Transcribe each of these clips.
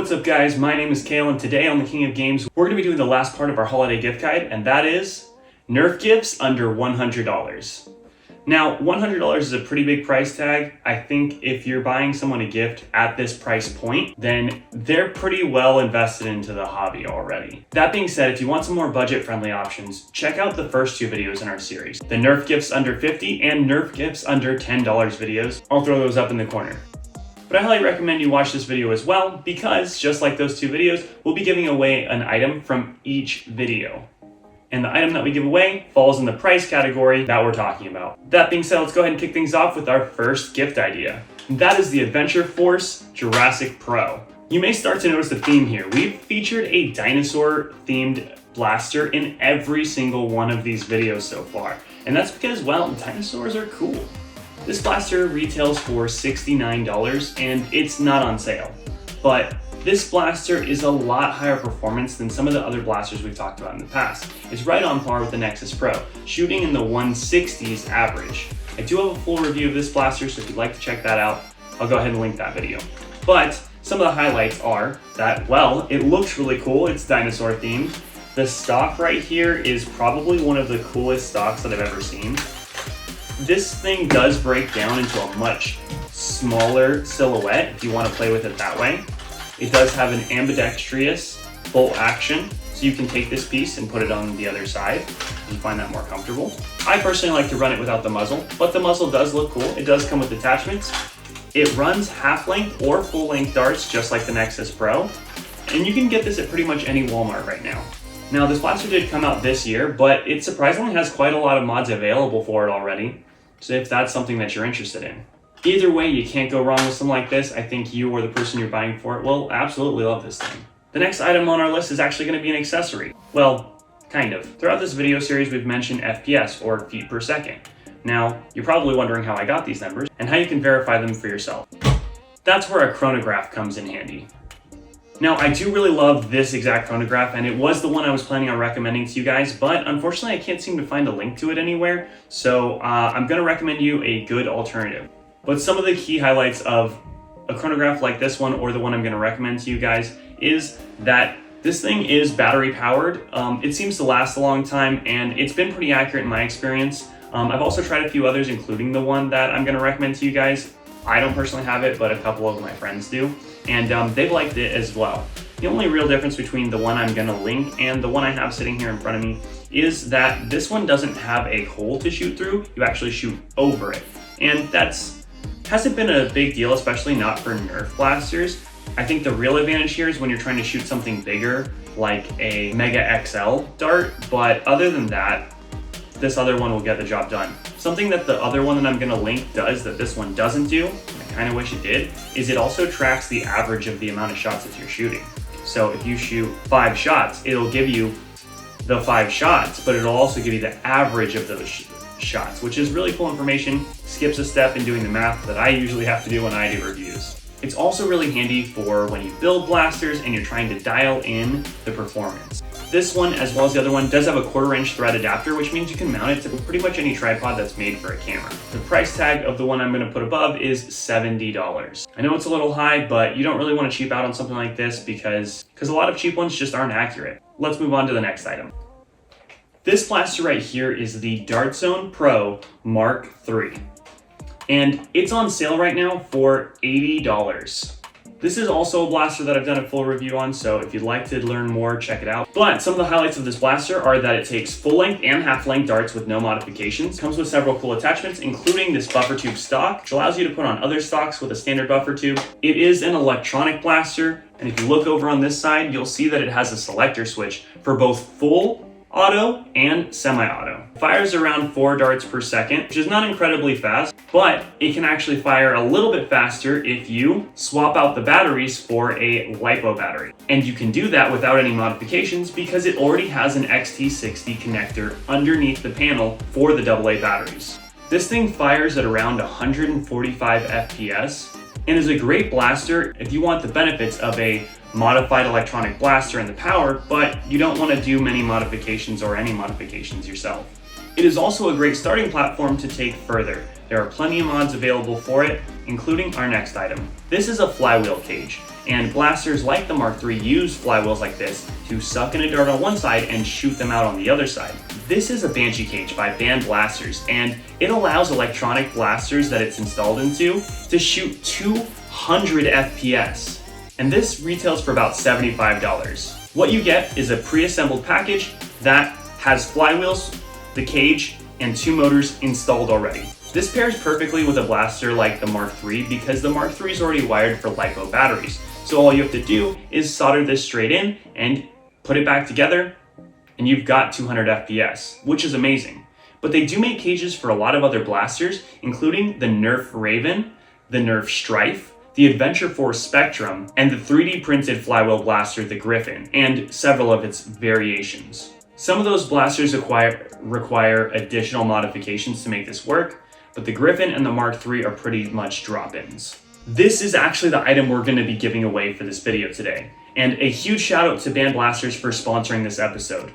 What's up guys, my name is Kale and today on the King of Games, we're going to be doing the last part of our holiday gift guide, and that is Nerf gifts under $100. Now, $100 is a pretty big price tag. I think if you're buying someone a gift at this price point, then they're pretty well invested into the hobby already. That being said, if you want some more budget-friendly options, check out the first two videos in our series, the Nerf gifts under $50 and Nerf gifts under $10 videos. I'll throw those up in the corner. But I highly recommend you watch this video as well because, just like those two videos, we'll be giving away an item from each video. And the item that we give away falls in the price category that we're talking about. That being said, let's go ahead and kick things off with our first gift idea. And that is the Adventure Force Jurassic Pro. You may start to notice the theme here. We've featured a dinosaur-themed blaster in every single one of these videos so far. And that's because, well, dinosaurs are cool. This blaster retails for $69 and it's not on sale. But this blaster is a lot higher performance than some of the other blasters we've talked about in the past. It's right on par with the Nexus Pro, shooting in the 160s average. I do have a full review of this blaster, so if you'd like to check that out, I'll go ahead and link that video. But some of the highlights are that, well, it looks really cool. It's dinosaur themed. The stock right here is probably one of the coolest stocks that I've ever seen. This thing does break down into a much smaller silhouette if you want to play with it that way. It does have an ambidextrous bolt action, so you can take this piece and put it on the other side if you find that more comfortable. I personally like to run it without the muzzle, but the muzzle does look cool. It does come with attachments. It runs half-length or full-length darts just like the Nexus Pro, and you can get this at pretty much any Walmart right now. Now, this blaster did come out this year, but it surprisingly has quite a lot of mods available for it already, so if that's something that you're interested in. Either way, you can't go wrong with something like this. I think you or the person you're buying for it will absolutely love this thing. The next item on our list is actually going to be an accessory. Well, kind of. Throughout this video series, we've mentioned FPS, or feet per second. Now, you're probably wondering how I got these numbers and how you can verify them for yourself. That's where a chronograph comes in handy. Now, I do really love this exact chronograph, and it was the one I was planning on recommending to you guys, but unfortunately I can't seem to find a link to it anywhere, so I'm going to recommend you a good alternative. But some of the key highlights of a chronograph like this one, or the one I'm going to recommend to you guys, is that this thing is battery powered. It seems to last a long time, and it's been pretty accurate in my experience. I've also tried a few others, including the one that I'm going to recommend to you guys. I don't personally have it, but a couple of my friends do, and they've liked it as well. The only real difference between the one I'm going to link and the one I have sitting here in front of me is that this one doesn't have a hole to shoot through. You actually shoot over it, and hasn't been a big deal, especially not for Nerf blasters. I think the real advantage here is when you're trying to shoot something bigger, like a Mega XL dart, but other than that, this other one will get the job done. Something that the other one that I'm gonna link does that this one doesn't do, and I kinda wish it did, is it also tracks the average of the amount of shots that you're shooting. So if you shoot 5 shots, it'll give you the 5 shots, but it'll also give you the average of those shots, which is really cool information. Skips a step in doing the math that I usually have to do when I do reviews. It's also really handy for when you build blasters and you're trying to dial in the performance. This one, as well as the other one, does have a 1/4-inch thread adapter, which means you can mount it to pretty much any tripod that's made for a camera. The price tag of the one I'm going to put above is $70. I know it's a little high, but you don't really want to cheap out on something like this because a lot of cheap ones just aren't accurate. Let's move on to the next item. This blaster right here is the Dartzone Pro Mark III, and it's on sale right now for $80. This is also a blaster that I've done a full review on, so if you'd like to learn more, check it out. But some of the highlights of this blaster are that it takes full-length and half-length darts with no modifications. It comes with several cool attachments, including this buffer tube stock, which allows you to put on other stocks with a standard buffer tube. It is an electronic blaster, and if you look over on this side, you'll see that it has a selector switch for both full auto and semi-auto. Fires around 4 darts per second, which is not incredibly fast, but it can actually fire a little bit faster if you swap out the batteries for a LiPo battery. And you can do that without any modifications because it already has an XT60 connector underneath the panel for the AA batteries. This thing fires at around 145 FPS and is a great blaster if you want the benefits of a modified electronic blaster and the power, but you don't want to do many modifications or any modifications yourself. It is also a great starting platform to take further. There are plenty of mods available for it, including our next item. This is a flywheel cage. And blasters like the Mark III use flywheels like this to suck in a dart on one side and shoot them out on the other side. This is a Banshee cage by Band Blasters, and it allows electronic blasters that it's installed into to shoot 200 FPS. And this retails for about $75. What you get is a pre-assembled package that has flywheels, the cage, and 2 motors installed already. This pairs perfectly with a blaster like the Mark III because the Mark III is already wired for LiPo batteries. So all you have to do is solder this straight in and put it back together, and you've got 200 FPS, which is amazing. But they do make cages for a lot of other blasters, including the Nerf Raven, the Nerf Strife, the Adventure Force Spectrum, and the 3D printed flywheel blaster, the Griffin, and several of its variations. Some of those blasters require additional modifications to make this work, but the Griffin and the Mark III are pretty much drop-ins. This is actually the item we're going to be giving away for this video today, and a huge shout out to Band Blasters for sponsoring this episode.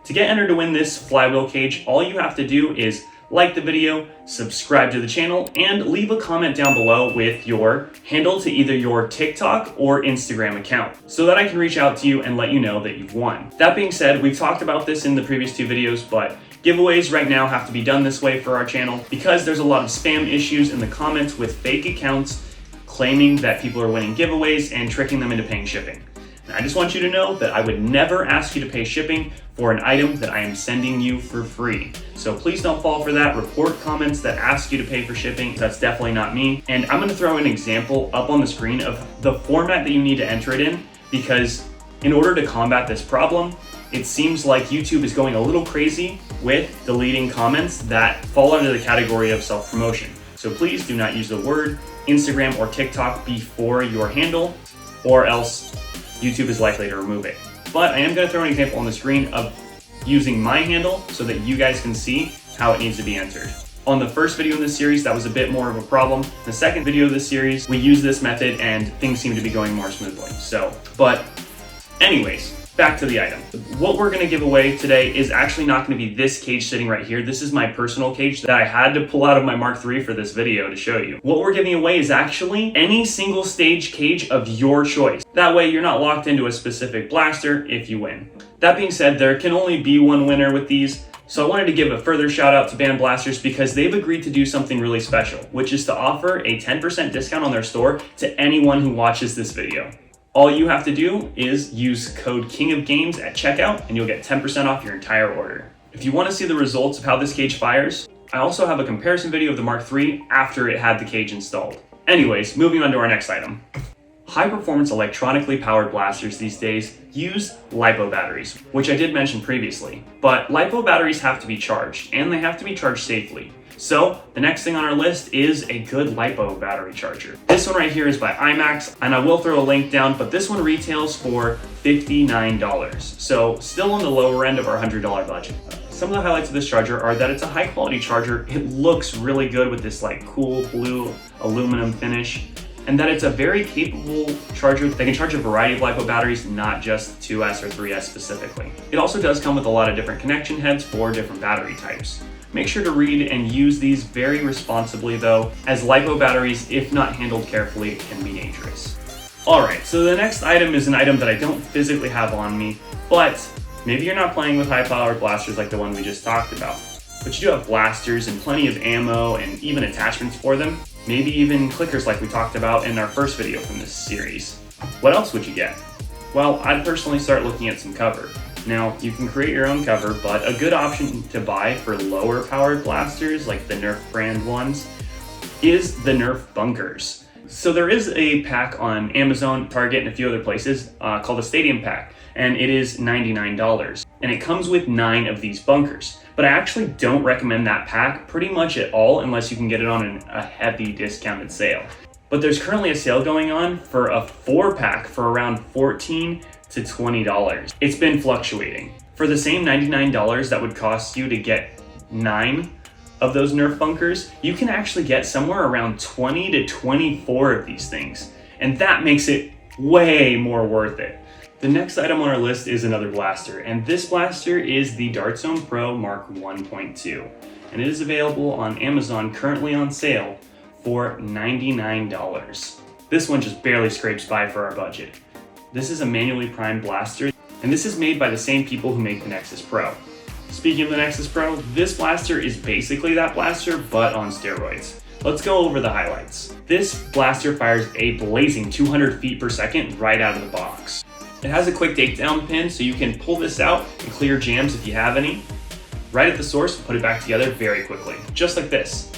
To get entered to win this flywheel cage, all you have to do is like the video, subscribe to the channel, and leave a comment down below with your handle to either your TikTok or Instagram account so that I can reach out to you and let you know that you've won. That being said, we've talked about this in the previous 2 videos, but giveaways right now have to be done this way for our channel because there's a lot of spam issues in the comments with fake accounts claiming that people are winning giveaways and tricking them into paying shipping. And I just want you to know that I would never ask you to pay shipping for an item that I am sending you for free. So please don't fall for that. Report comments that ask you to pay for shipping. That's definitely not me. And I'm gonna throw an example up on the screen of the format that you need to enter it in, because in order to combat this problem, it seems like YouTube is going a little crazy with deleting comments that fall under the category of self-promotion. So please do not use the word Instagram or TikTok before your handle, or else YouTube is likely to remove it. But I am going to throw an example on the screen of using my handle so that you guys can see how it needs to be entered. On the first video in this series, that was a bit more of a problem. The second video of this series, we used this method and things seem to be going more smoothly. But anyways, back to the item. What we're going to give away today is actually not going to be this cage sitting right here. This is my personal cage that I had to pull out of my Mark III for this video to show you. What we're giving away is actually any single stage cage of your choice. That way you're not locked into a specific blaster if you win. That being said, there can only be one winner with these. So I wanted to give a further shout out to Band Blasters because they've agreed to do something really special, which is to offer a 10% discount on their store to anyone who watches this video. All you have to do is use code KINGOFGAMES at checkout and you'll get 10% off your entire order. If you want to see the results of how this cage fires, I also have a comparison video of the Mark III after it had the cage installed. Anyways, moving on to our next item. High-performance electronically powered blasters these days use LiPo batteries, which I did mention previously. But LiPo batteries have to be charged, and they have to be charged safely. So the next thing on our list is a good LiPo battery charger. This one right here is by IMAX, and I will throw a link down, but this one retails for $59. So still on the lower end of our $100 budget. Some of the highlights of this charger are that it's a high quality charger. It looks really good with this like cool blue aluminum finish, and that it's a very capable charger that can charge a variety of LiPo batteries, not just 2S or 3S specifically. It also does come with a lot of different connection heads for different battery types. Make sure to read and use these very responsibly though, as LiPo batteries, if not handled carefully, can be dangerous. Alright, so the next item is an item that I don't physically have on me, but maybe you're not playing with high-powered blasters like the one we just talked about. But you do have blasters and plenty of ammo and even attachments for them. Maybe even clickers like we talked about in our first video from this series. What else would you get? Well, I'd personally start looking at some cover. Now, you can create your own cover, but a good option to buy for lower powered blasters, like the Nerf brand ones, is the Nerf bunkers. So there is a pack on Amazon, Target, and a few other places called a Stadium Pack, and it is $99. And it comes with 9 of these bunkers. But I actually don't recommend that pack pretty much at all unless you can get it on a heavy discounted sale. But there's currently a sale going on for a 4-pack for around $14 to $20. It's been fluctuating. For the same $99 that would cost you to get 9 of those Nerf bunkers, you can actually get somewhere around 20 to 24 of these things. And that makes it way more worth it. The next item on our list is another blaster, and this blaster is the Dartzone Pro Mark 1.2. And it is available on Amazon currently on sale for $99. This one just barely scrapes by for our budget. This is a manually primed blaster, and this is made by the same people who make the Nexus Pro. Speaking of the Nexus Pro, this blaster is basically that blaster, but on steroids. Let's go over the highlights. This blaster fires a blazing 200 feet per second right out of the box. It has a quick takedown pin, so you can pull this out and clear jams if you have any. Right at the source, put it back together very quickly, just like this.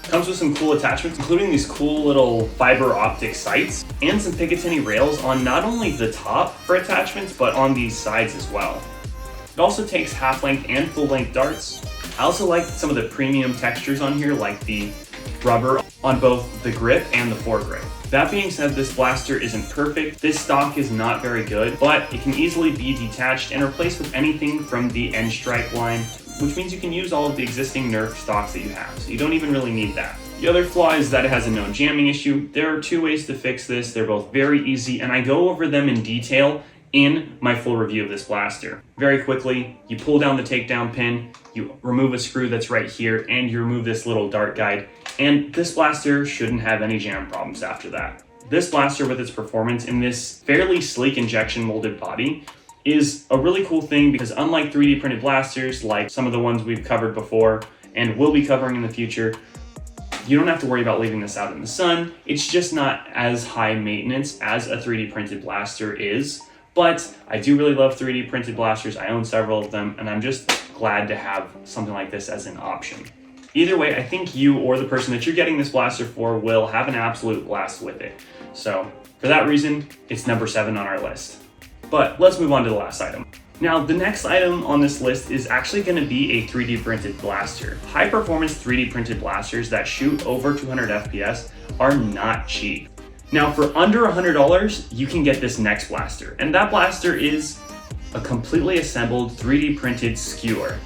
Comes with some cool attachments, including these cool little fiber optic sights and some Picatinny rails on not only the top for attachments, but on these sides as well. It also takes half-length and full-length darts. I also like some of the premium textures on here, like the rubber on both the grip and the foregrip. That being said, this blaster isn't perfect. This stock is not very good, but it can easily be detached and replaced with anything from the end strike line, which means you can use all of the existing Nerf stocks that you have, so you don't even really need that. The other flaw is that it has a no jamming issue. There are two ways to fix this. They're both very easy, and I go over them in detail in my full review of this blaster. Very quickly, you pull down the takedown pin, you remove a screw that's right here, and you remove this little dart guide, and this blaster shouldn't have any jam problems after that. This blaster, with its performance in this fairly sleek injection molded body, is a really cool thing because unlike 3D printed blasters, like some of the ones we've covered before and will be covering in the future, you don't have to worry about leaving this out in the sun. It's just not as high maintenance as a 3D printed blaster is, but I do really love 3D printed blasters. I own several of them, and I'm just glad to have something like this as an option. Either way, I think you or the person that you're getting this blaster for will have an absolute blast with it. So for that reason, it's number 7 on our list. But let's move on to the last item. Now, the next item on this list is actually going to be a 3D printed blaster. High performance 3D printed blasters that shoot over 200 FPS are not cheap. Now, for under $100, you can get this next blaster, and that blaster is a completely assembled 3D printed Skewer.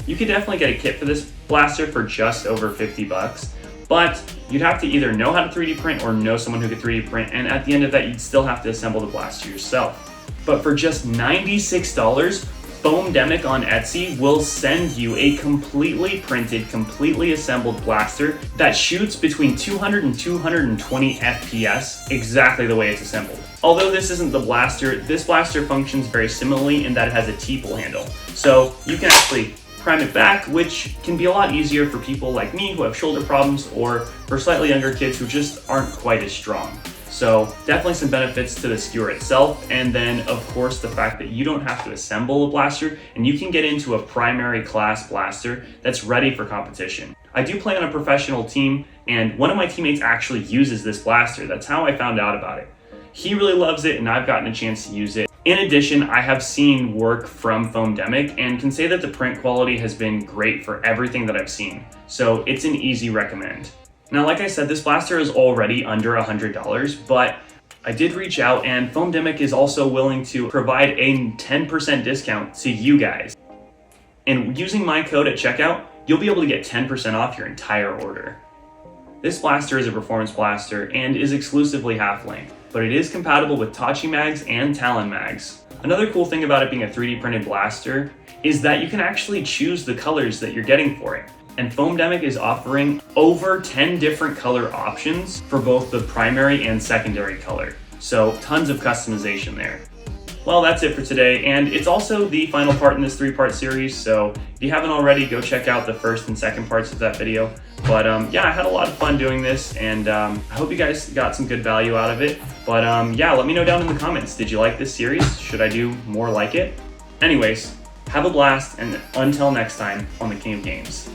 You could definitely get a kit for this blaster for just over 50 bucks, but you'd have to either know how to 3D print or know someone who could 3D print, and at the end of that, you'd still have to assemble the blaster yourself. But for just $96, Foamdemic on Etsy will send you a completely printed, completely assembled blaster that shoots between 200 and 220 FPS exactly the way it's assembled. Although this isn't the blaster, this blaster functions very similarly in that it has a T-pull handle. So you can actually prime it back, which can be a lot easier for people like me who have shoulder problems or for slightly younger kids who just aren't quite as strong. So definitely some benefits to the Skewer itself, and then of course the fact that you don't have to assemble a blaster and you can get into a primary class blaster that's ready for competition. I do play on a professional team, and one of my teammates actually uses this blaster. That's how I found out about it. He really loves it, and I've gotten a chance to use it. In addition, I have seen work from Foamdemic and can say that the print quality has been great for everything that I've seen. So it's an easy recommend. Now, like I said, this blaster is already under $100, but I did reach out, and Foamdemic is also willing to provide a 10% discount to you guys. And using my code at checkout, you'll be able to get 10% off your entire order. This blaster is a performance blaster and is exclusively half-length, but it is compatible with Tachi mags and Talon mags. Another cool thing about it being a 3D printed blaster is that you can actually choose the colors that you're getting for it. And Foamdemic is offering over 10 different color options for both the primary and secondary color. So tons of customization there. Well, that's it for today, and it's also the final part in this 3-part series, so if you haven't already, go check out the first and second parts of that video. But yeah, I had a lot of fun doing this, and I hope you guys got some good value out of it. But yeah, let me know down in the comments, did you like this series? Should I do more like it? Anyways, have a blast, and until next time on the King of Games.